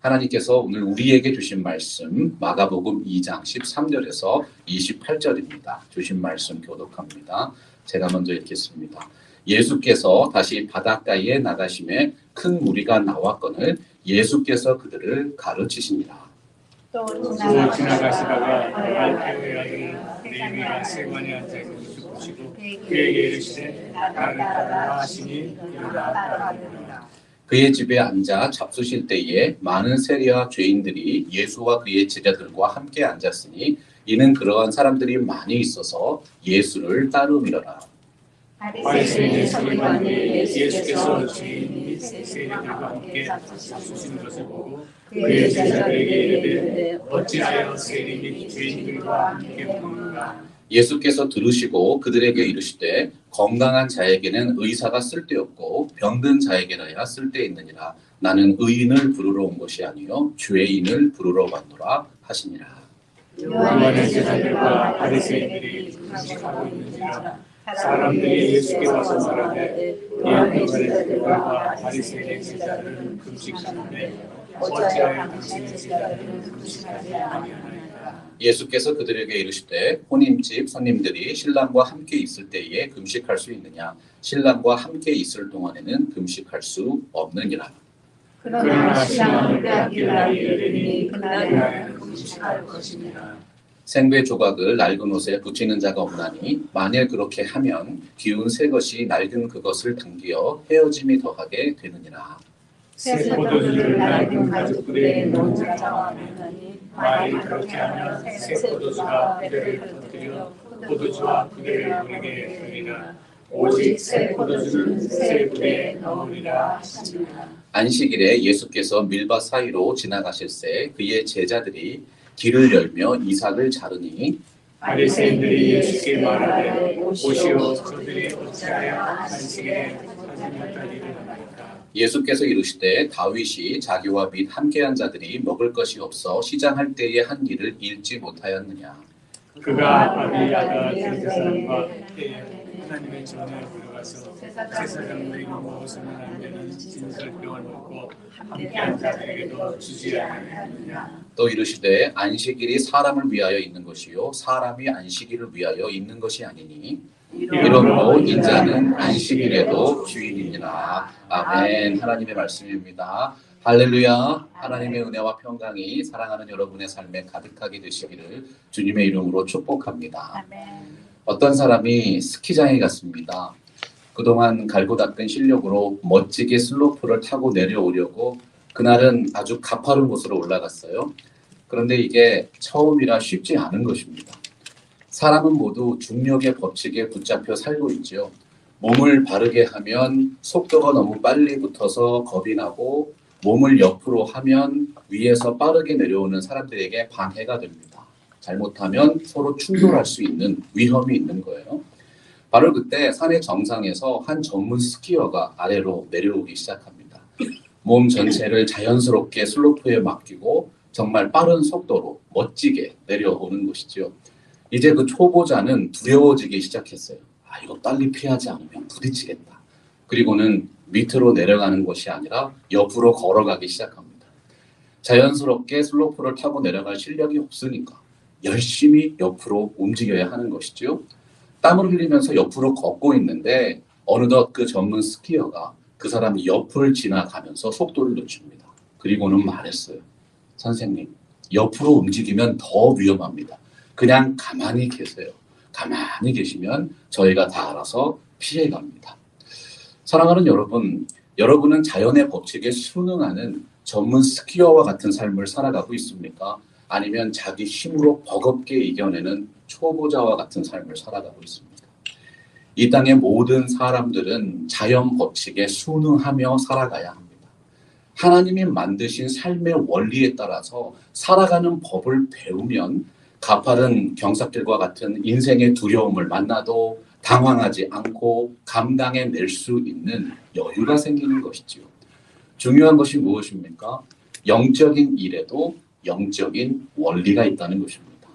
하나님께서 오늘 우리에게 주신 말씀 마가복음 2장 13절에서 28절입니다. 주신 말씀 교독합니다. 제가 먼저 읽겠습니다. 예수께서 다시 바닷가에 나가심에 큰 무리가 나왔거늘 예수께서 그들을 가르치시니라. 또 지나가시다가 알페오의 아들 레위가 세관에 앉아 있는 것을 보시고 그에게 이르시되 나를 따르라 하시니 그가 따르니라. 그의 집에 앉아 잡수실 때에 많은 세리와 죄인들이 예수와 그의 제자들과 함께 앉았으니 이는 그러한 사람들이 많이 있어서 예수를 따름이러라. 바리새인의 서기관이 예수께서 죄인이 세리들과 함께 잡수시는 것을 보고 그의 제자들에게 이르되 어찌하여 세리 및 죄인들과 함께 먹는가. 예수께서 들으시고 그들에게 이르시되 건강한 자에게는 의사가 쓸데없고 병든 자에게라야 쓸데있느니라. 나는 의인을 부르러 온 것이 아니요 죄인을 부르러 왔노라 하시니라. 요한의 제자들과 바리새인들이 금식하고 있는지라. 사람들이 예수께 와서 말하되 요한의 제자들과 바리새인의 제자들은 금식하는데 어찌하여 당신의 제자들은 금식하지 아니하나이까. 예수께서 그들에게 이르시되 혼인집 손님들이 신랑과 함께 있을 때에 금식할 수 있느냐? 신랑과 함께 있을 동안에는 금식할 수 없느니라. 그러나 신랑을 빼앗길 날이 이르니 그날에는 금식할 것이니라. 생배 조각을 낡은 옷에 붙이는 자가 없나니 만일 그렇게 하면 기운 새 것이 낡은 그것을 당기어 헤어짐이 더하게 되느니라. 새 포도주를 낡은 가죽불에 넣은 자가 없나니 만일 그렇게 하면 새 포도주가 부대를 터뜨려 포도주와 부대를 버리게 되리라. 오직 새 포도주는 새 부대에 넣으리라 하시니라. 안식일에 예수께서 밀밭 사이로 지나가실새 그의 제자들이 길을 열며 이삭을 자르니 바리새인들이 예수께 말하되 보시오 저들이 어찌하여 안식일에 사진했다리를 하나이까. 예수께서 이르시되 다윗이 자기와 및 함께한 자들이 먹을 것이 없어 시장할 때에 한 일을 잃지 못하였느냐. 그가 아비야가 대제사장과 함께 하나님의 전에 들어가서 제사장들이 먹어서는 안 되는 진설병을 먹고 함께한 자들에게도 주지 아니하느냐. 또 이르시되 안식일이 사람을 위하여 있는 것이요 사람이 안식일을 위하여 있는 것이 아니니 이러므로 인자는 안식일에도 주인이니라. 아멘. 하나님의 말씀입니다. 할렐루야. 하나님의 은혜와 평강이 사랑하는 여러분의 삶에 가득하게 되시기를 주님의 이름으로 축복합니다. 어떤 사람이 스키장에 갔습니다. 그동안 갈고 닦은 실력으로 멋지게 슬로프를 타고 내려오려고 그날은 아주 가파른 곳으로 올라갔어요. 그런데 이게 처음이라 쉽지 않은 것입니다. 사람은 모두 중력의 법칙에 붙잡혀 살고 있죠. 몸을 바르게 하면 속도가 너무 빨리 붙어서 겁이 나고 몸을 옆으로 하면 위에서 빠르게 내려오는 사람들에게 방해가 됩니다. 잘못하면 서로 충돌할 수 있는 위험이 있는 거예요. 바로 그때 산의 정상에서 한 전문 스키어가 아래로 내려오기 시작합니다. 몸 전체를 자연스럽게 슬로프에 맡기고 정말 빠른 속도로 멋지게 내려오는 것이죠. 이제 그 초보자는 두려워지기 시작했어요. 이거 빨리 피하지 않으면 부딪히겠다. 그리고는 밑으로 내려가는 것이 아니라 옆으로 걸어가기 시작합니다. 자연스럽게 슬로프를 타고 내려갈 실력이 없으니까 열심히 옆으로 움직여야 하는 것이죠. 땀을 흘리면서 옆으로 걷고 있는데 어느덧 그 전문 스키어가 그 사람 옆을 지나가면서 속도를 늦춥니다. 그리고는 말했어요. 선생님, 옆으로 움직이면 더 위험합니다. 그냥 가만히 계세요. 가만히 계시면 저희가 다 알아서 피해갑니다. 사랑하는 여러분, 여러분은 자연의 법칙에 순응하는 전문 스키어와 같은 삶을 살아가고 있습니까? 아니면 자기 힘으로 버겁게 이겨내는 초보자와 같은 삶을 살아가고 있습니다. 이 땅의 모든 사람들은 자연 법칙에 순응하며 살아가야 합니다. 하나님이 만드신 삶의 원리에 따라서 살아가는 법을 배우면 가파른 경사길과 같은 인생의 두려움을 만나도 당황하지 않고 감당해낼 수 있는 여유가 생기는 것이지요. 중요한 것이 무엇입니까? 영적인 일에도 영적인 원리가 있다는 것입니다.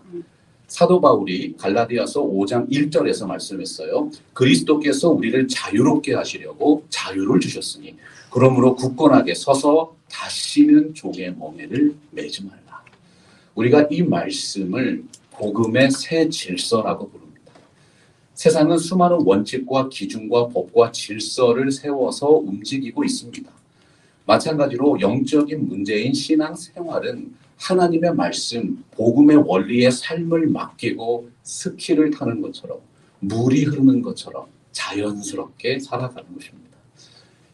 사도 바울이 갈라디아서 5장 1절에서 말씀했어요. 그리스도께서 우리를 자유롭게 하시려고 자유를 주셨으니 그러므로 굳건하게 서서 다시는 종의 멍에를 매지 말라. 우리가 이 말씀을 복음의 새 질서라고 부릅니다. 세상은 수많은 원칙과 기준과 법과 질서를 세워서 움직이고 있습니다. 마찬가지로 영적인 문제인 신앙생활은 하나님의 말씀, 복음의 원리의 삶을 맡기고 스키를 타는 것처럼 물이 흐르는 것처럼 자연스럽게 살아가는 것입니다.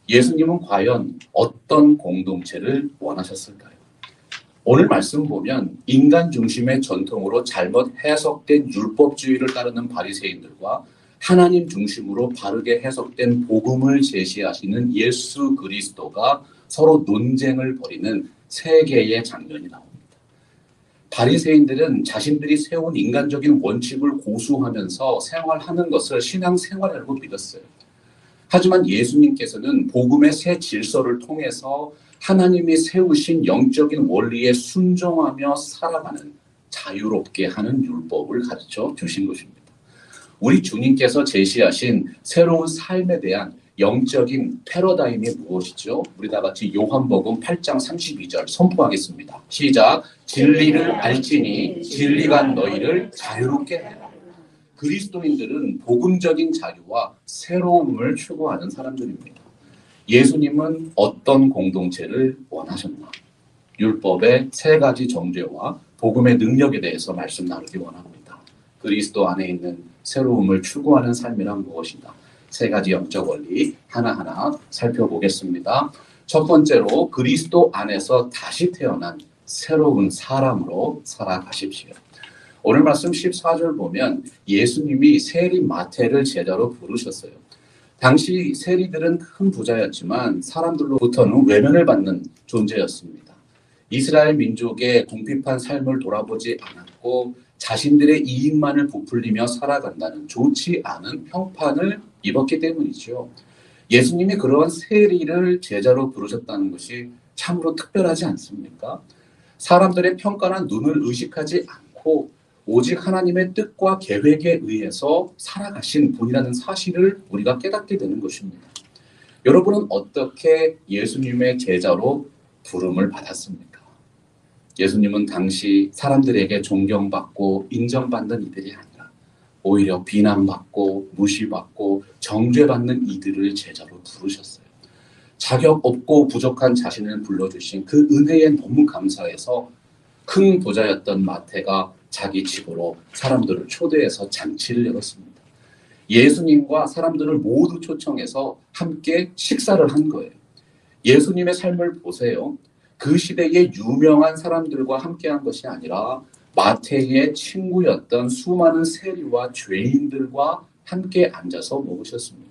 예수님은 과연 어떤 공동체를 원하셨을까요? 오늘 말씀 보면 인간 중심의 전통으로 잘못 해석된 율법주의를 따르는 바리새인들과 하나님 중심으로 바르게 해석된 복음을 제시하시는 예수 그리스도가 서로 논쟁을 벌이는 세 개의 장면이 나옵니다. 바리새인들은 자신들이 세운 인간적인 원칙을 고수하면서 생활하는 것을 신앙생활이라고 믿었어요. 하지만 예수님께서는 복음의 새 질서를 통해서 하나님이 세우신 영적인 원리에 순종하며 살아가는 자유롭게 하는 율법을 가르쳐 주신 것입니다. 우리 주님께서 제시하신 새로운 삶에 대한 영적인 패러다임이 무엇이죠? 우리 다 같이 요한복음 8장 32절 선포하겠습니다. 시작. 진리를 알지니 진리가 너희를 자유롭게 하리라. 그리스도인들은 복음적인 자유와 새로움을 추구하는 사람들입니다. 예수님은 어떤 공동체를 원하셨나? 율법의 세 가지 정죄와 복음의 능력에 대해서 말씀 나누기 원합니다. 그리스도 안에 있는 새로움을 추구하는 삶이란 무엇인가? 세 가지 영적 원리 하나하나 살펴보겠습니다. 첫 번째로 그리스도 안에서 다시 태어난 새로운 사람으로 살아가십시오. 오늘 말씀 14절 보면 예수님이 세리 마태를 제자로 부르셨어요. 당시 세리들은 큰 부자였지만 사람들로부터는 외면을 받는 존재였습니다. 이스라엘 민족의 궁핍한 삶을 돌아보지 않았고 자신들의 이익만을 부풀리며 살아간다는 좋지 않은 평판을 입었기 때문이죠. 예수님이 그러한 세리를 제자로 부르셨다는 것이 참으로 특별하지 않습니까? 사람들의 평가나 눈을 의식하지 않고 오직 하나님의 뜻과 계획에 의해서 살아가신 분이라는 사실을 우리가 깨닫게 되는 것입니다. 여러분은 어떻게 예수님의 제자로 부름을 받았습니까? 예수님은 당시 사람들에게 존경받고 인정받는 이들이 아니라 오히려 비난받고 무시받고 정죄받는 이들을 제자로 부르셨어요. 자격 없고 부족한 자신을 불러주신 그 은혜에 너무 감사해서 큰 부자였던 마태가 자기 집으로 사람들을 초대해서 잔치를 열었습니다. 예수님과 사람들을 모두 초청해서 함께 식사를 한 거예요. 예수님의 삶을 보세요. 그 시대의 유명한 사람들과 함께한 것이 아니라 마태의 친구였던 수많은 세리와 죄인들과 함께 앉아서 먹으셨습니다.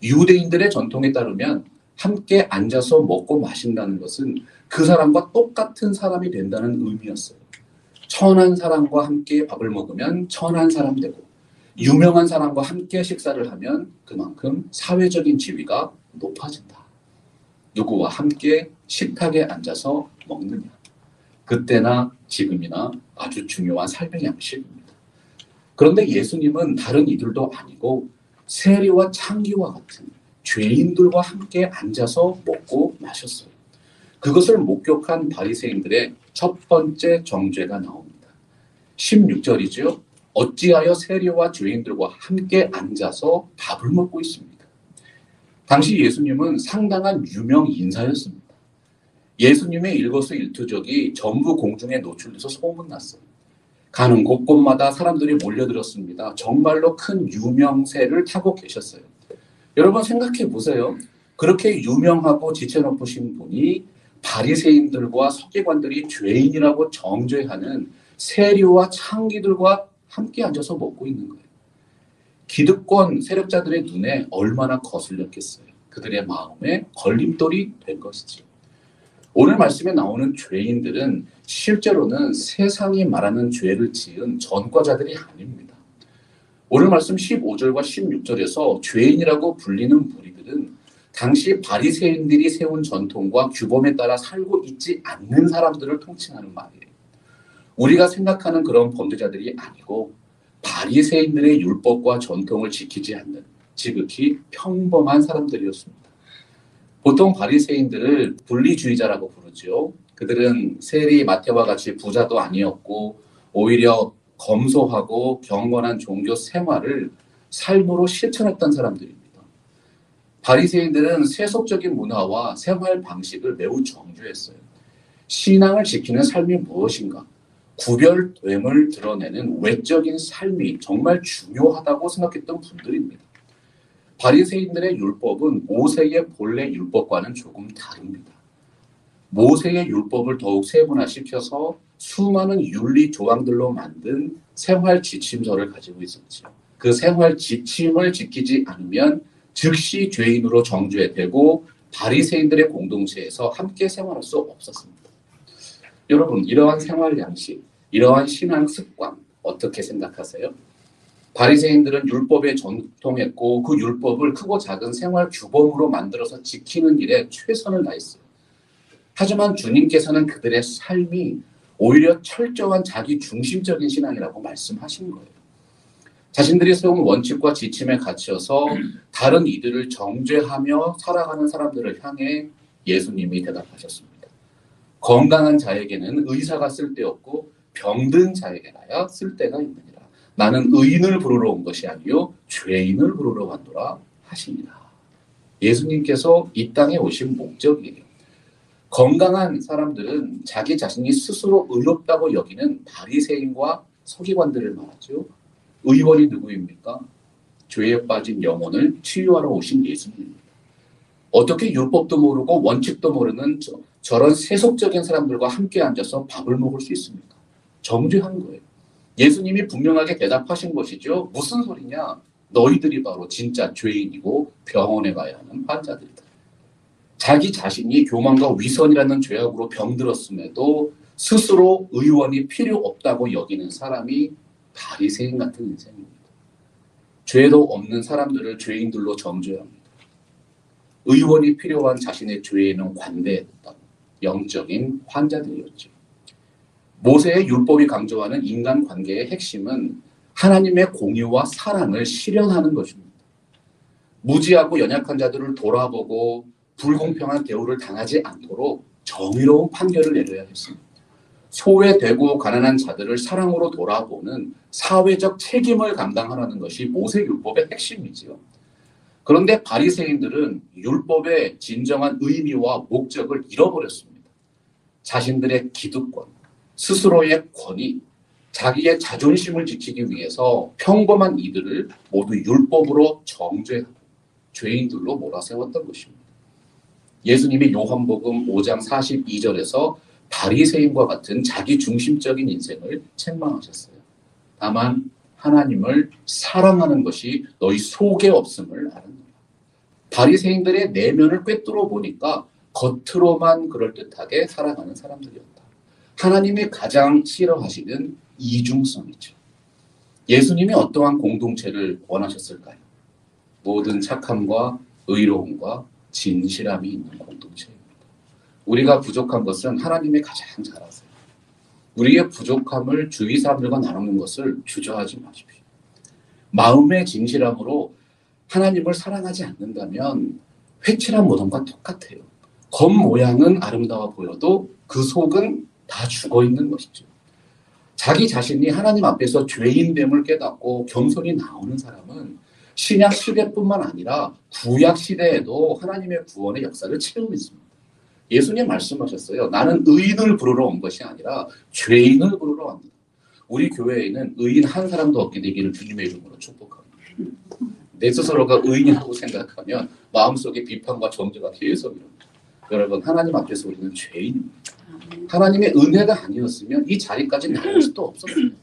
유대인들의 전통에 따르면 함께 앉아서 먹고 마신다는 것은 그 사람과 똑같은 사람이 된다는 의미였어요. 천한 사람과 함께 밥을 먹으면 천한 사람 되고 유명한 사람과 함께 식사를 하면 그만큼 사회적인 지위가 높아진다. 누구와 함께 식탁에 앉아서 먹느냐. 그때나 지금이나 아주 중요한 삶의 양식입니다. 그런데 예수님은 다른 이들도 아니고 세리와 창기와 같은 죄인들과 함께 앉아서 먹고 마셨어요. 그것을 목격한 바리새인들의 첫 번째 정죄가 나옵니다. 16절이죠. 어찌하여 세리와 죄인들과 함께 앉아서 밥을 먹고 있습니다. 당시 예수님은 상당한 유명 인사였습니다. 예수님의 일거수일투족이 전부 공중에 노출돼서 소문났어요. 가는 곳곳마다 사람들이 몰려들었습니다. 정말로 큰 유명세를 타고 계셨어요. 여러분 생각해 보세요. 그렇게 유명하고 지체 높으신 분이 바리새인들과 서기관들이 죄인이라고 정죄하는 세리와 창기들과 함께 앉아서 먹고 있는 거예요. 기득권 세력자들의 눈에 얼마나 거슬렸겠어요. 그들의 마음에 걸림돌이 된 것이죠. 오늘 말씀에 나오는 죄인들은 실제로는 세상이 말하는 죄를 지은 전과자들이 아닙니다. 오늘 말씀 15절과 16절에서 죄인이라고 불리는 무리들은 당시 바리새인들이 세운 전통과 규범에 따라 살고 있지 않는 사람들을 통칭하는 말이에요. 우리가 생각하는 그런 범죄자들이 아니고 바리새인들의 율법과 전통을 지키지 않는 지극히 평범한 사람들이었습니다. 보통 바리새인들을 분리주의자라고 부르죠. 그들은 세리 마태와 같이 부자도 아니었고 오히려 검소하고 경건한 종교 생활을 삶으로 실천했던 사람들입니다. 바리새인들은 세속적인 문화와 생활 방식을 매우 정죄했어요. 신앙을 지키는 삶이 무엇인가? 구별됨을 드러내는 외적인 삶이 정말 중요하다고 생각했던 분들입니다. 바리새인들의 율법은 모세의 본래 율법과는 조금 다릅니다. 모세의 율법을 더욱 세분화시켜서 수많은 윤리 조항들로 만든 생활 지침서를 가지고 있었죠. 그 생활 지침을 지키지 않으면 즉시 죄인으로 정죄되고 바리새인들의 공동체에서 함께 생활할 수 없었습니다. 여러분, 이러한 생활 양식, 이러한 신앙 습관 어떻게 생각하세요? 바리새인들은 율법에 전통했고 그 율법을 크고 작은 생활 규범으로 만들어서 지키는 일에 최선을 다했어요. 하지만 주님께서는 그들의 삶이 오히려 철저한 자기 중심적인 신앙이라고 말씀하신 거예요. 자신들이 세운 원칙과 지침에 갇혀서 다른 이들을 정죄하며 살아가는 사람들을 향해 예수님이 대답하셨습니다. 건강한 자에게는 의사가 쓸데없고 병든 자에게나야 쓸데가 있느니라. 나는 의인을 부르러 온 것이 아니요 죄인을 부르러 왔노라 하시니라. 예수님께서 이 땅에 오신 목적이에요. 건강한 사람들은 자기 자신이 스스로 의롭다고 여기는 바리새인과 서기관들을 말하죠. 의원이 누구입니까? 죄에 빠진 영혼을 치유하러 오신 예수님입니다. 어떻게 율법도 모르고 원칙도 모르는 저런 세속적인 사람들과 함께 앉아서 밥을 먹을 수 있습니까? 정죄한 거예요. 예수님이 분명하게 대답하신 것이죠. 무슨 소리냐? 너희들이 바로 진짜 죄인이고 병원에 가야 하는 환자들이다. 자기 자신이 교만과 위선이라는 죄악으로 병들었음에도 스스로 의원이 필요 없다고 여기는 사람이 바리새인 같은 인생입니다. 죄도 없는 사람들을 죄인들로 정죄합니다. 의원이 필요한 자신의 죄에는 관대했다. 영적인 환자들이었죠. 모세의 율법이 강조하는 인간관계의 핵심은 하나님의 공의와 사랑을 실현하는 것입니다. 무지하고 연약한 자들을 돌아보고 불공평한 대우를 당하지 않도록 정의로운 판결을 내려야 했습니다. 소외되고 가난한 자들을 사랑으로 돌아보는 사회적 책임을 감당하라는 것이 모세율법의 핵심이지요. 그런데 바리새인들은 율법의 진정한 의미와 목적을 잃어버렸습니다. 자신들의 기득권, 스스로의 권위, 자기의 자존심을 지키기 위해서 평범한 이들을 모두 율법으로 정죄하고 죄인들로 몰아세웠던 것입니다. 예수님이 요한복음 5장 42절에서 바리새인과 같은 자기 중심적인 인생을 책망하셨어요. 다만 하나님을 사랑하는 것이 너희 속에 없음을 아느니라. 바리새인들의 내면을 꿰뚫어 보니까 겉으로만 그럴듯하게 살아가는 사람들이었다. 하나님이 가장 싫어하시는 이중성이죠. 예수님이 어떠한 공동체를 원하셨을까요? 모든 착함과 의로움과 진실함이 있는 공동체입니다. 우리가 부족한 것은 하나님이 가장 잘 아세요. 우리의 부족함을 주위 사람들과 나누는 것을 주저하지 마십시오. 마음의 진실함으로 하나님을 사랑하지 않는다면 회칠한 모던과 똑같아요. 겉모양은 아름다워 보여도 그 속은 다 죽어있는 것이죠. 자기 자신이 하나님 앞에서 죄인됨을 깨닫고 겸손히 나오는 사람은 신약 시대뿐만 아니라 구약 시대에도 하나님의 구원의 역사를 체험했습니다. 있습니다. 예수님 말씀하셨어요. 나는 의인을 부르러 온 것이 아니라 죄인을 부르러 왔다. 우리 교회에는 의인 한 사람도 없게 되기를 주님의 이름으로 축복합니다. 내 스스로가 의인이라고 생각하면 마음속에 비판과 정죄가 계속 일어납니다. 여러분, 하나님 앞에서 우리는 죄인입니다. 하나님의 은혜가 아니었으면 이 자리까지 나올 수도 없었습니다.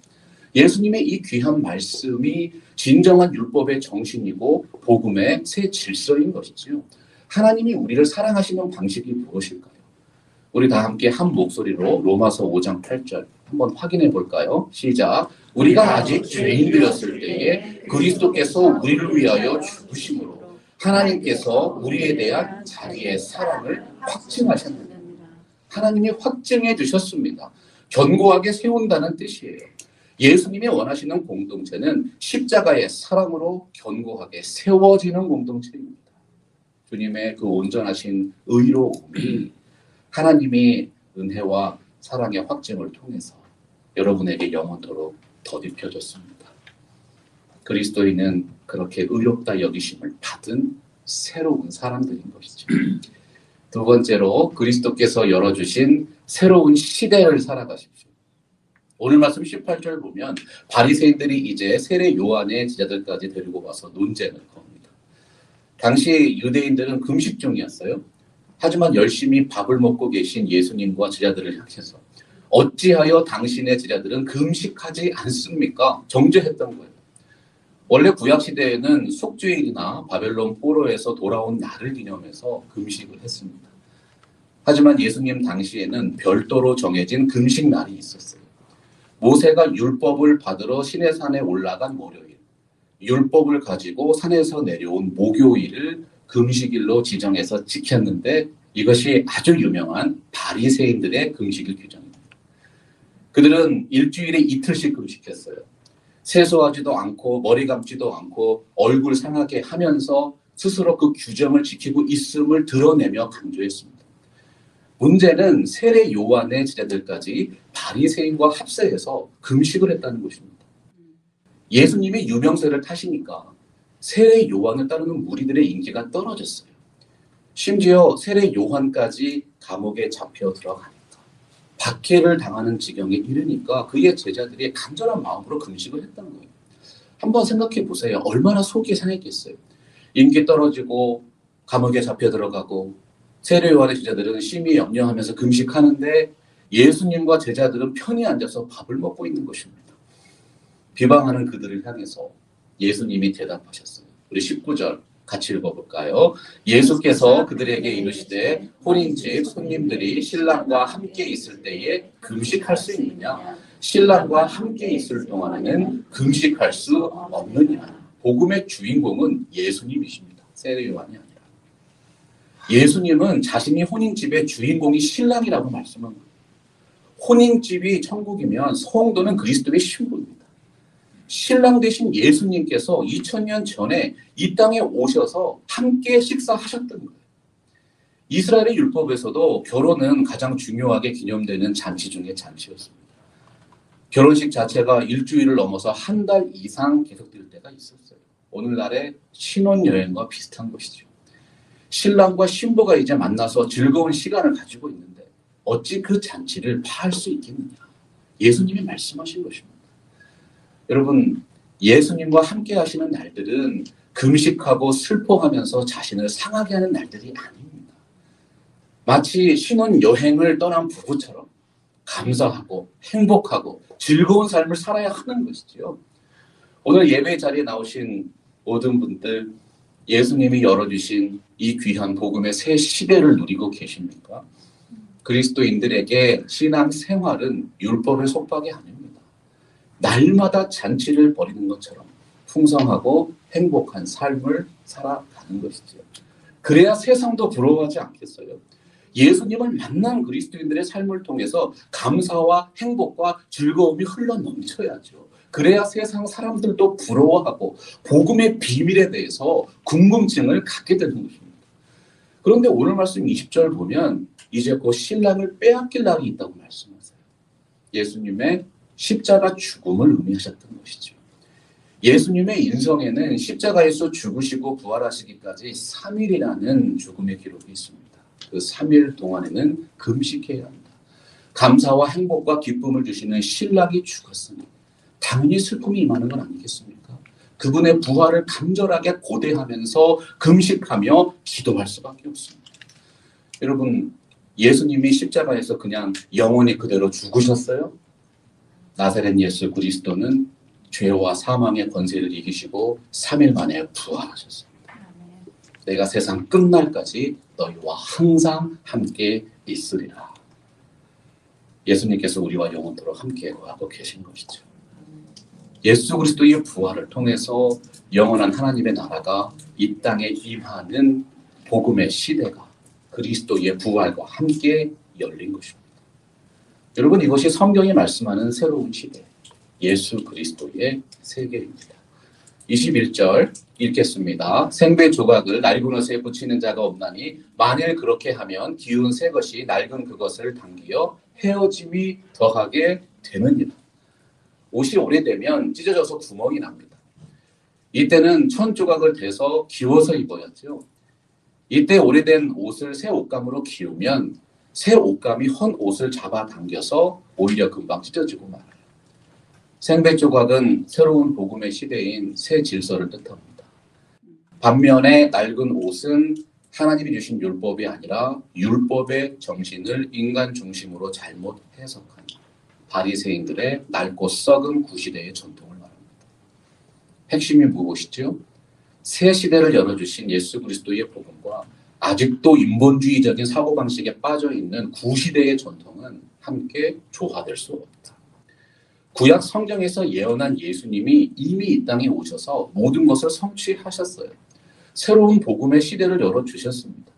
예수님의 이 귀한 말씀이 진정한 율법의 정신이고 복음의 새 질서인 것이지요. 하나님이 우리를 사랑하시는 방식이 무엇일까요? 우리 다 함께 한 목소리로 로마서 5장 8절 한번 확인해 볼까요? 시작. 우리가 아직 죄인들이었을 때에 그리스도께서 우리를 위하여 죽으심으로 하나님께서 우리에 대한 자기의 사랑을 확증하셨느니라. 하나님이 확증해 주셨습니다. 견고하게 세운다는 뜻이에요. 예수님이 원하시는 공동체는 십자가의 사랑으로 견고하게 세워지는 공동체입니다. 주님의 그 온전하신 의로움이 하나님이 은혜와 사랑의 확증을 통해서 여러분에게 영원토록 덧입혀졌습니다. 그리스도인은 그렇게 의롭다 여기심을 받은 새로운 사람들인 것이죠. 두 번째로 그리스도께서 열어주신 새로운 시대를 살아가십시오. 오늘 말씀 18절 보면 바리새인들이 이제 세례 요한의 제자들까지 데리고 와서 논쟁을 겁니다. 당시 유대인들은 금식 중이었어요. 하지만 열심히 밥을 먹고 계신 예수님과 제자들을 향해서 어찌하여 당신의 제자들은 금식하지 않습니까? 정죄했던 거예요. 원래 구약시대에는 속죄일이나 바벨론 포로에서 돌아온 날을 기념해서 금식을 했습니다. 하지만 예수님 당시에는 별도로 정해진 금식 날이 있었어요. 모세가 율법을 받으러 시내산에 올라간 월요일, 율법을 가지고 산에서 내려온 목요일을 금식일로 지정해서 지켰는데 이것이 아주 유명한 바리새인들의 금식일 규정입니다. 그들은 일주일에 이틀씩 금식했어요. 세수하지도 않고 머리 감지도 않고 얼굴 상하게 하면서 스스로 그 규정을 지키고 있음을 드러내며 강조했습니다. 문제는 세례 요한의 제자들까지 바리새인과 합세해서 금식을 했다는 것입니다. 예수님이 유명세를 타시니까 세례 요한을 따르는 무리들의 인기가 떨어졌어요. 심지어 세례 요한까지 감옥에 잡혀 들어가니까 박해를 당하는 지경에 이르니까 그의 제자들이 간절한 마음으로 금식을 했다는 거예요. 한번 생각해 보세요. 얼마나 속이 상했겠어요. 인기 떨어지고 감옥에 잡혀 들어가고 세례 요한의 제자들은 심히 염려하면서 금식하는데 예수님과 제자들은 편히 앉아서 밥을 먹고 있는 것입니다. 비방하는 그들을 향해서 예수님이 대답하셨어요. 우리 19절 같이 읽어볼까요? 예수께서 그들에게 이르시되 혼인집 손님들이 신랑과 함께 있을 때에 금식할 수 있느냐? 신랑과 함께 있을 동안에는 금식할 수 없느냐? 복음의 주인공은 예수님이십니다. 세례 요한이 아니라. 예수님은 자신이 혼인집의 주인공이 신랑이라고 말씀한 거예요. 혼인집이 천국이면 성도는 그리스도의 신부입니다. 신랑 되신 예수님께서 2000년 전에 이 땅에 오셔서 함께 식사하셨던 거예요. 이스라엘의 율법에서도 결혼은 가장 중요하게 기념되는 잔치 중에 잔치였습니다. 결혼식 자체가 일주일을 넘어서 한 달 이상 계속될 때가 있었어요. 오늘날의 신혼여행과 비슷한 것이죠. 신랑과 신부가 이제 만나서 즐거운 시간을 가지고 있는데 어찌 그 잔치를 파할 수 있겠느냐. 예수님이 말씀하신 것입니다. 여러분, 예수님과 함께 하시는 날들은 금식하고 슬퍼하면서 자신을 상하게 하는 날들이 아닙니다. 마치 신혼여행을 떠난 부부처럼 감사하고 행복하고 즐거운 삶을 살아야 하는 것이지요. 오늘 예배 자리에 나오신 모든 분들, 예수님이 열어주신 이 귀한 복음의 새 시대를 누리고 계십니까? 그리스도인들에게 신앙 생활은 율법의 속박이 아닙니다. 날마다 잔치를 벌이는 것처럼 풍성하고 행복한 삶을 살아가는 것이죠. 그래야 세상도 부러워하지 않겠어요? 예수님을 만난 그리스도인들의 삶을 통해서 감사와 행복과 즐거움이 흘러넘쳐야죠. 그래야 세상 사람들도 부러워하고 복음의 비밀에 대해서 궁금증을 갖게 되는 것입니다. 그런데 오늘 말씀 20절 보면 이제 곧 신랑을 빼앗길 날이 있다고 말씀하세요. 예수님의 십자가 죽음을 의미하셨던 것이죠. 예수님의 인성에는 십자가에서 죽으시고 부활하시기까지 3일이라는 죽음의 기록이 있습니다. 그 3일 동안에는 금식해야 합니다. 감사와 행복과 기쁨을 주시는 신랑이 죽었으니 당연히 슬픔이 임하는 건 아니겠습니까? 그분의 부활을 간절하게 고대하면서 금식하며 기도할 수밖에 없습니다. 여러분, 예수님이 십자가에서 그냥 영원히 그대로 죽으셨어요? 나사렛 예수 그리스도는 죄와 사망의 권세를 이기시고 3일 만에 부활하셨습니다. 내가 세상 끝날까지 너희와 항상 함께 있으리라. 예수님께서 우리와 영원토록 함께 거하고 계신 것이죠. 예수 그리스도의 부활을 통해서 영원한 하나님의 나라가 이 땅에 임하는 복음의 시대가 그리스도의 부활과 함께 열린 것입니다. 여러분, 이것이 성경이 말씀하는 새로운 시대, 예수 그리스도의 세계입니다. 21절 읽겠습니다. 생배 조각을 낡은 옷에 붙이는 자가 없나니 만일 그렇게 하면 기운 새 것이 낡은 그것을 당기어 헤어짐이 더하게 되느니라. 옷이 오래되면 찢어져서 구멍이 납니다. 이때는 천 조각을 대서 기워서 입어야죠. 이때 오래된 옷을 새 옷감으로 기우면 새 옷감이 헌 옷을 잡아당겨서 오히려 금방 찢어지고 말아요. 생배 조각은 새로운 복음의 시대인 새 질서를 뜻합니다. 반면에 낡은 옷은 하나님이 주신 율법이 아니라 율법의 정신을 인간 중심으로 잘못 해석한 바리새인들의 낡고 썩은 구시대의 전통을 말합니다. 핵심이 무엇이죠? 새 시대를 열어주신 예수 그리스도의 복음과 아직도 인본주의적인 사고방식에 빠져있는 구시대의 전통은 함께 조화될 수 없다. 구약 성경에서 예언한 예수님이 이미 이 땅에 오셔서 모든 것을 성취하셨어요. 새로운 복음의 시대를 열어주셨습니다.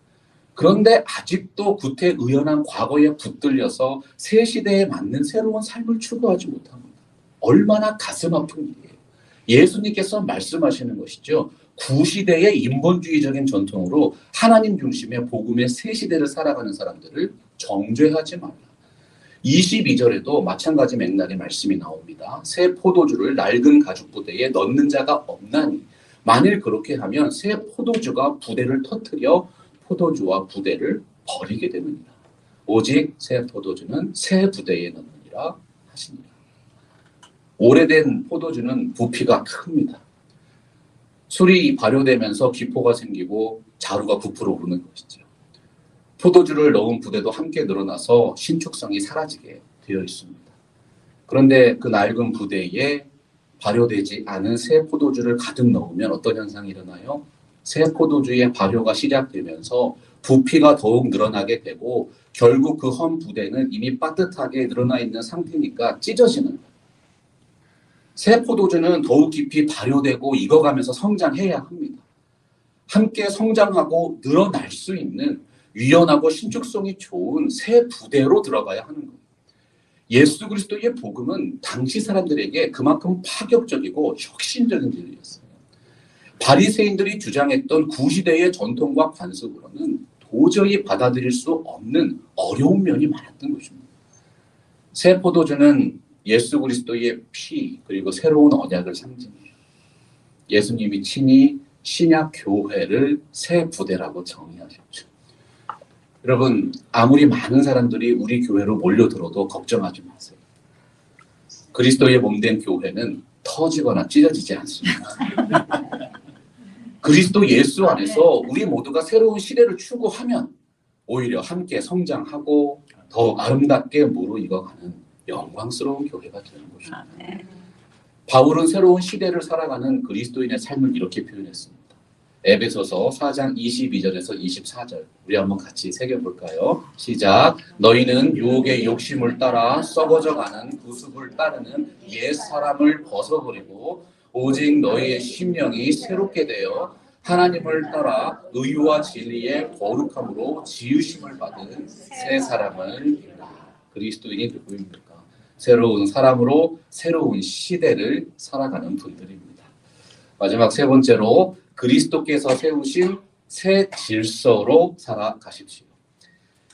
그런데 아직도 구태의연한 과거에 붙들려서 새 시대에 맞는 새로운 삶을 추구하지 못합니다. 얼마나 가슴 아픈 일이에요. 예수님께서 말씀하시는 것이죠. 구시대의 인본주의적인 전통으로 하나님 중심의 복음의 새 시대를 살아가는 사람들을 정죄하지 말라. 22절에도 마찬가지 맥락의 말씀이 나옵니다. 새 포도주를 낡은 가죽 부대에 넣는 자가 없나니 만일 그렇게 하면 새 포도주가 부대를 터뜨려 포도주와 부대를 버리게 되느니라. 오직 새 포도주는 새 부대에 넣느니라 하시니라. 오래된 포도주는 부피가 큽니다. 술이 발효되면서 기포가 생기고 자루가 부풀어 오르는 것이죠. 포도주를 넣은 부대도 함께 늘어나서 신축성이 사라지게 되어 있습니다. 그런데 그 낡은 부대에 발효되지 않은 새 포도주를 가득 넣으면 어떤 현상이 일어나요? 새 포도주의 발효가 시작되면서 부피가 더욱 늘어나게 되고 결국 그 헌 부대는 이미 빠듯하게 늘어나 있는 상태니까 찢어지는 거예요. 새 포도주는 더욱 깊이 발효되고 익어가면서 성장해야 합니다. 함께 성장하고 늘어날 수 있는 유연하고 신축성이 좋은 새 부대로 들어가야 하는 거예요. 예수 그리스도의 복음은 당시 사람들에게 그만큼 파격적이고 혁신적인 진리였어요. 바리새인들이 주장했던 구시대의 전통과 관습으로는 도저히 받아들일 수 없는 어려운 면이 많았던 것입니다. 새 포도주는 예수 그리스도의 피 그리고 새로운 언약을 상징해요. 예수님이 친히 신약 교회를 새 부대라고 정의하셨죠. 여러분, 아무리 많은 사람들이 우리 교회로 몰려들어도 걱정하지 마세요. 그리스도의 몸된 교회는 터지거나 찢어지지 않습니다. 그리스도 예수 안에서 우리 모두가 새로운 시대를 추구하면 오히려 함께 성장하고 더 아름답게 무르익어가는 영광스러운 교회가 되는 것입니다. 바울은 새로운 시대를 살아가는 그리스도인의 삶을 이렇게 표현했습니다. 에베소서 4장 22절에서 24절 우리 한번 같이 새겨볼까요? 시작. 너희는 유혹의 욕심을 따라 썩어져가는 구습을 따르는 옛 사람을 벗어버리고 오직 너희의 심령이 새롭게 되어 하나님을 따라 의와 진리의 거룩함으로 지으심을 받은 새 사람을 입으라. 그리스도인이 누구입니까? 새로운 사람으로 새로운 시대를 살아가는 분들입니다. 마지막 세 번째로 그리스도께서 세우신 새 질서로 살아가십시오.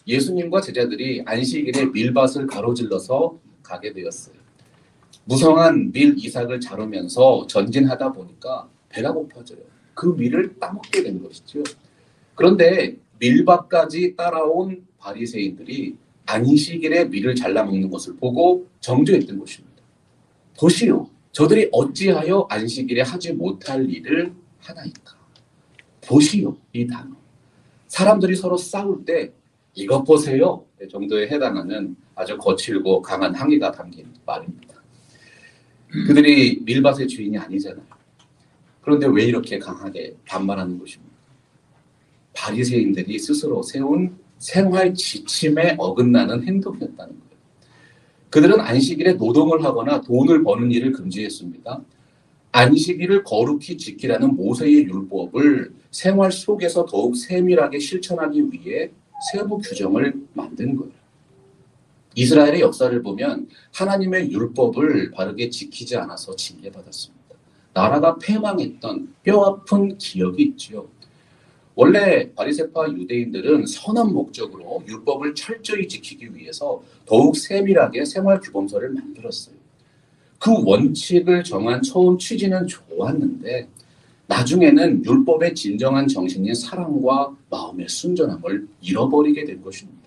예수님과 제자들이 안식일에 밀밭을 가로질러서 가게 되었어요. 무성한 밀 이삭을 자르면서 전진하다 보니까 배가 고파져요. 그 밀을 따먹게 된 것이죠. 그런데 밀밭까지 따라온 바리새인들이 안식일에 밀을 잘라먹는 것을 보고 정죄했던 것입니다. 보시오, 저들이 어찌하여 안식일에 하지 못할 일을 하나이까. 보시오, 이 단어. 사람들이 서로 싸울 때 이것 보세요 정도에 해당하는 아주 거칠고 강한 항의가 담긴 말입니다. 그들이 밀밭의 주인이 아니잖아요. 그런데 왜 이렇게 강하게 반발하는 것입니까? 바리새인들이 스스로 세운 생활 지침에 어긋나는 행동이었다는 거예요. 그들은 안식일에 노동을 하거나 돈을 버는 일을 금지했습니다. 안식일을 거룩히 지키라는 모세의 율법을 생활 속에서 더욱 세밀하게 실천하기 위해 세부 규정을 만든 거예요. 이스라엘의 역사를 보면 하나님의 율법을 바르게 지키지 않아서 징계받았습니다. 나라가 패망했던 뼈아픈 기억이 있지요. 원래 바리새파 유대인들은 선한 목적으로 율법을 철저히 지키기 위해서 더욱 세밀하게 생활규범서를 만들었어요. 그 원칙을 정한 처음 취지는 좋았는데 나중에는 율법의 진정한 정신인 사랑과 마음의 순전함을 잃어버리게 된 것입니다.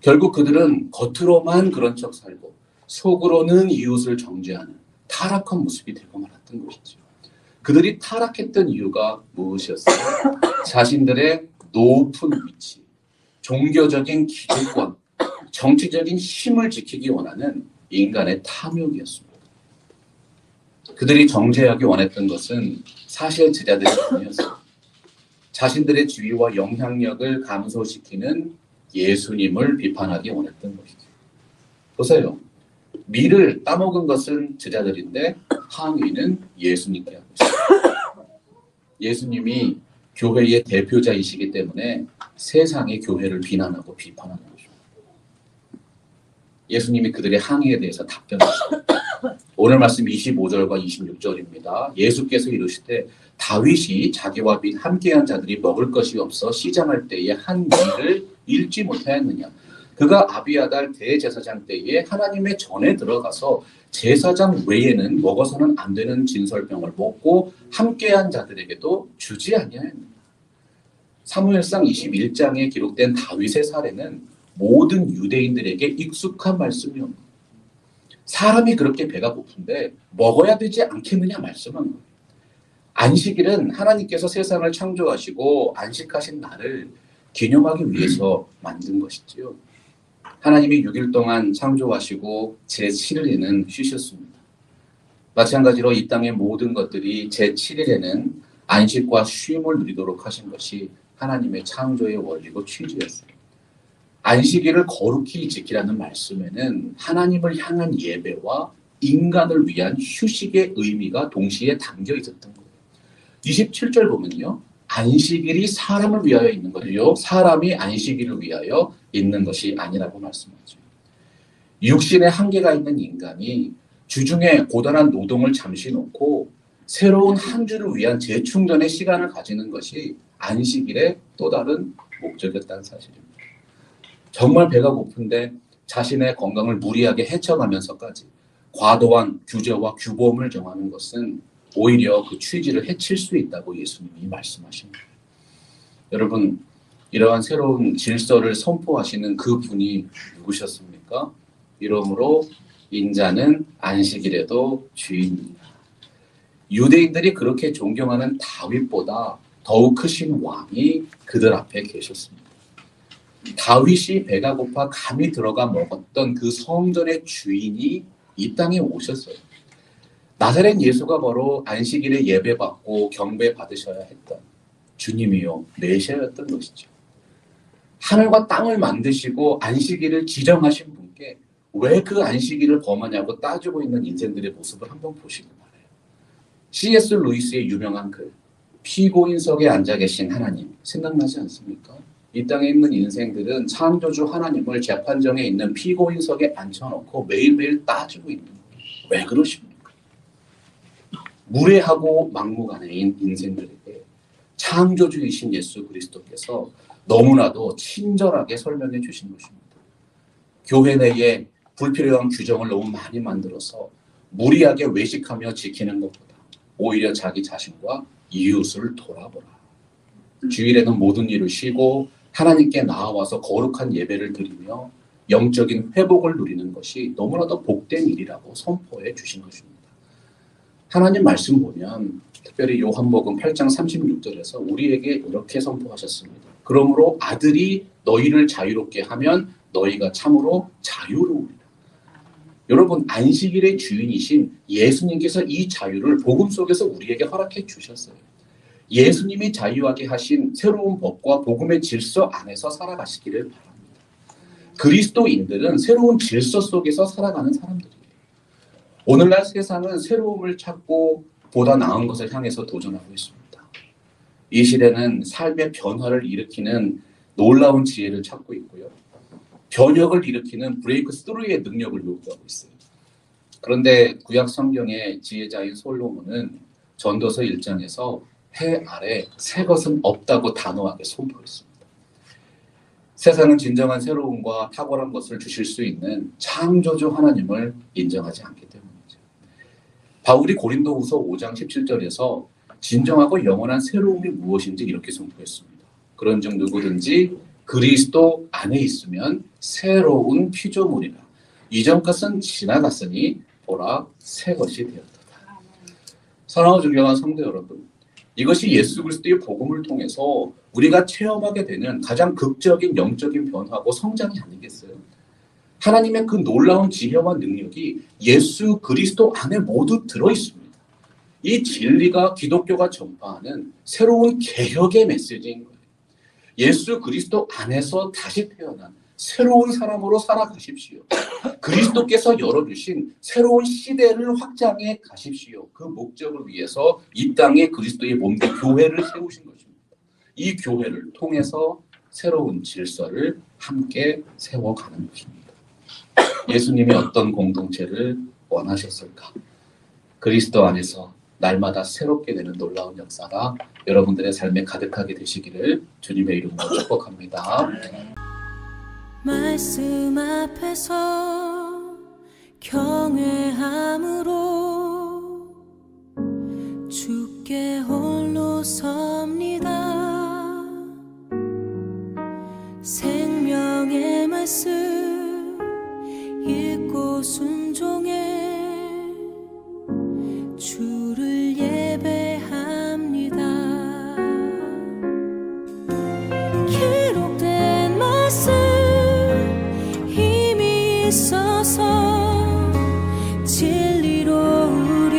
결국 그들은 겉으로만 그런 척 살고 속으로는 이웃을 정죄하는 타락한 모습이 되고 말았던 것이죠. 그들이 타락했던 이유가 무엇이었어요? 자신들의 높은 위치, 종교적인 기득권, 정치적인 힘을 지키기 원하는 인간의 탐욕이었습니다. 그들이 정죄하기 원했던 것은 사실 제자들이 아니었어요. 자신들의 지위와 영향력을 감소시키는 예수님을 비판하기 원했던 것이죠. 보세요. 밀을 따먹은 것은 제자들인데 항의는 예수님께 하고 있습니다. 예수님이 교회의 대표자이시기 때문에 세상의 교회를 비난하고 비판하는 것입니다. 예수님이 그들의 항의에 대해서 답변하셨습니다. 오늘 말씀 25절과 26절입니다. 예수께서 이르시되 다윗이 자기와 및 함께한 자들이 먹을 것이 없어 시장할 때에 한 밀을 잃지 못하였느냐. 그가 아비아달 대제사장 때에 하나님의 전에 들어가서 제사장 외에는 먹어서는 안 되는 진설병을 먹고 함께한 자들에게도 주지 아니하였느냐. 사무엘상 21장에 기록된 다윗의 사례는 모든 유대인들에게 익숙한 말씀이옵니다. 사람이 그렇게 배가 고픈데 먹어야 되지 않겠느냐 말씀한 거예요. 안식일은 하나님께서 세상을 창조하시고 안식하신 날을 기념하기 위해서 만든 것이지요. 하나님이 6일 동안 창조하시고 제7일에는 쉬셨습니다. 마찬가지로 이 땅의 모든 것들이 제7일에는 안식과 쉼을 누리도록 하신 것이 하나님의 창조의 원리고 취지였어요. 안식일을 거룩히 지키라는 말씀에는 하나님을 향한 예배와 인간을 위한 휴식의 의미가 동시에 담겨 있었던 거예요. 27절 보면요. 안식일이 사람을 위하여 있는 거예요. 사람이 안식일을 위하여 있는 것이 아니라고 말씀하죠. 육신의 한계가 있는 인간이 주중에 고단한 노동을 잠시 놓고 새로운 한 주를 위한 재충전의 시간을 가지는 것이 안식일의 또 다른 목적이었다는 사실입니다. 정말 배가 고픈데 자신의 건강을 무리하게 해쳐가면서까지 과도한 규제와 규범을 정하는 것은 오히려 그 취지를 해칠 수 있다고 예수님이 말씀하십니다. 여러분, 이러한 새로운 질서를 선포하시는 그 분이 누구셨습니까? 이러므로 인자는 안식일에도 주인이다. 유대인들이 그렇게 존경하는 다윗보다 더욱 크신 왕이 그들 앞에 계셨습니다. 다윗이 배가 고파 감히 들어가 먹었던 그 성전의 주인이 이 땅에 오셨어요. 나사렛 예수가 바로 안식일에 예배받고 경배받으셔야 했던 주님이요 메시아였던 것이죠. 하늘과 땅을 만드시고 안식일을 지정하신 분께 왜 그 안식일을 범하냐고 따지고 있는 인생들의 모습을 한번 보시기 바라요. C.S. 루이스의 유명한 글 피고인석에 앉아 계신 하나님 생각나지 않습니까? 이 땅에 있는 인생들은 창조주 하나님을 재판정에 있는 피고인석에 앉혀놓고 매일매일 따지고 있는 거예요. 왜 그러십니까? 무례하고 막무가내인 인생들에게 창조주이신 예수 그리스도께서 너무나도 친절하게 설명해 주신 것입니다. 교회 내에 불필요한 규정을 너무 많이 만들어서 무리하게 외식하며 지키는 것보다 오히려 자기 자신과 이웃을 돌아보라. 주일에는 모든 일을 쉬고 하나님께 나아와서 거룩한 예배를 드리며 영적인 회복을 누리는 것이 너무나도 복된 일이라고 선포해 주신 것입니다. 하나님 말씀 보면 특별히 요한복음 8장 36절에서 우리에게 이렇게 선포하셨습니다. 그러므로 아들이 너희를 자유롭게 하면 너희가 참으로 자유로우리라. 여러분, 안식일의 주인이신 예수님께서 이 자유를 복음 속에서 우리에게 허락해 주셨어요. 예수님이 자유하게 하신 새로운 법과 복음의 질서 안에서 살아가시기를 바랍니다. 그리스도인들은 새로운 질서 속에서 살아가는 사람들이에요. 오늘날 세상은 새로움을 찾고 보다 나은 것을 향해서 도전하고 있습니다. 이 시대는 삶의 변화를 일으키는 놀라운 지혜를 찾고 있고요. 변혁을 일으키는 브레이크 스루의 능력을 요구하고 있어요. 그런데 구약 성경의 지혜자인 솔로몬은 전도서 1장에서 해 아래 새 것은 없다고 단호하게 선포했습니다. 세상은 진정한 새로움과 탁월한 것을 주실 수 있는 창조주 하나님을 인정하지 않기 때문이죠. 바울이 고린도후서 5장 17절에서 진정하고 영원한 새로움이 무엇인지 이렇게 선포했습니다. 그런즉 누구든지 그리스도 안에 있으면 새로운 피조물이라. 이전 것은 지나갔으니 보라 새 것이 되었도다. 사랑하는 존경하는 성도 여러분, 이것이 예수 그리스도의 복음을 통해서 우리가 체험하게 되는 가장 극적인 영적인 변화고 성장이 아니겠어요? 하나님의 그 놀라운 지혜와 능력이 예수 그리스도 안에 모두 들어있습니다. 이 진리가 기독교가 전파하는 새로운 개혁의 메시지인 거예요. 예수 그리스도 안에서 다시 태어난 새로운 사람으로 살아가십시오. 그리스도께서 열어주신 새로운 시대를 확장해 가십시오. 그 목적을 위해서 이 땅에 그리스도의 몸된 교회를 세우신 것입니다. 이 교회를 통해서 새로운 질서를 함께 세워가는 것입니다. 예수님이 어떤 공동체를 원하셨을까? 그리스도 안에서 날마다 새롭게 되는 놀라운 역사가 여러분들의 삶에 가득하게 되시기를 주님의 이름으로 축복합니다. 말씀 앞에서 경외함으로 주께 홀로 섭니다. 생명의 말씀 읽고 순종해 주를 예배합니다. 기록된 말씀 힘이 있어서 진리로 우리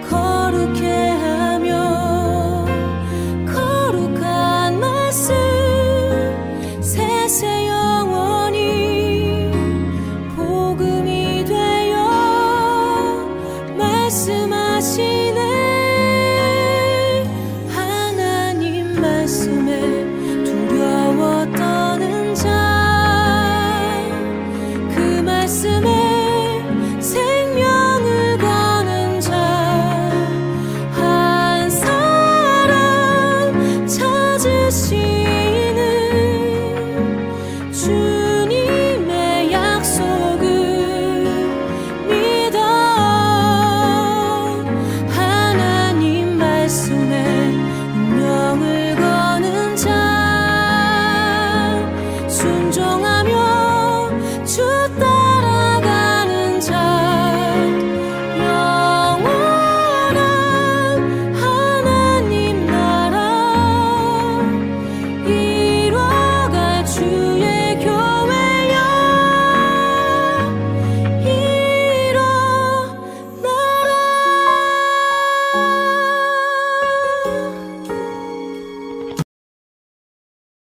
거룩해 하며 거룩한 말씀 세세 영원히 복음이 되어 말씀하시네. 하나님 말씀에 두려워 떠는 자 그 말씀에 생명을 거는 자 한 사람 찾으시는 주님의 약속을 믿어. 하나님 말씀에 운명을 거는 자 순종하며 주